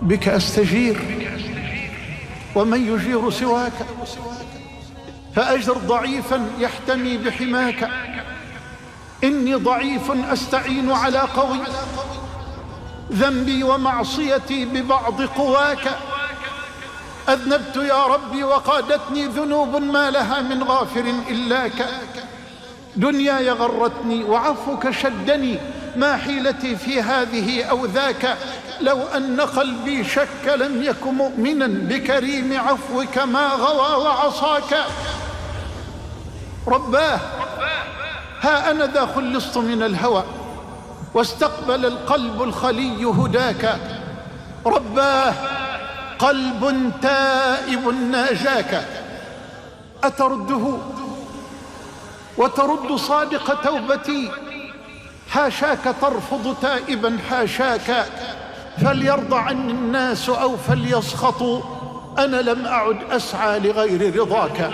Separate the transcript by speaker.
Speaker 1: بك أستجير ومن يجير سواك، فأجر ضعيفا يحتمي بحماك. إني ضعيف أستعين على قوي، ذنبي ومعصيتي ببعض قواك. أذنبت يا ربي وقادتني ذنوب ما لها من غافر إلاك. دنياي غرتني وعفوك شدني، ما حيلتي في هذه أو ذاك. لو أن قلبي شك لم يك مؤمنا بكريم عفوك ما غوى وعصاك. رباه ها أنا ذا خلصت من الهوى، واستقبل القلب الخلي هداك. رباه قلب تائب ناجاك، أترده وترد صادق توبتي؟ حاشاك ترفض تائبا حاشاك. فليرضى عني الناس أو فليسخطوا، أنا لم أعد أسعى لغير رضاك.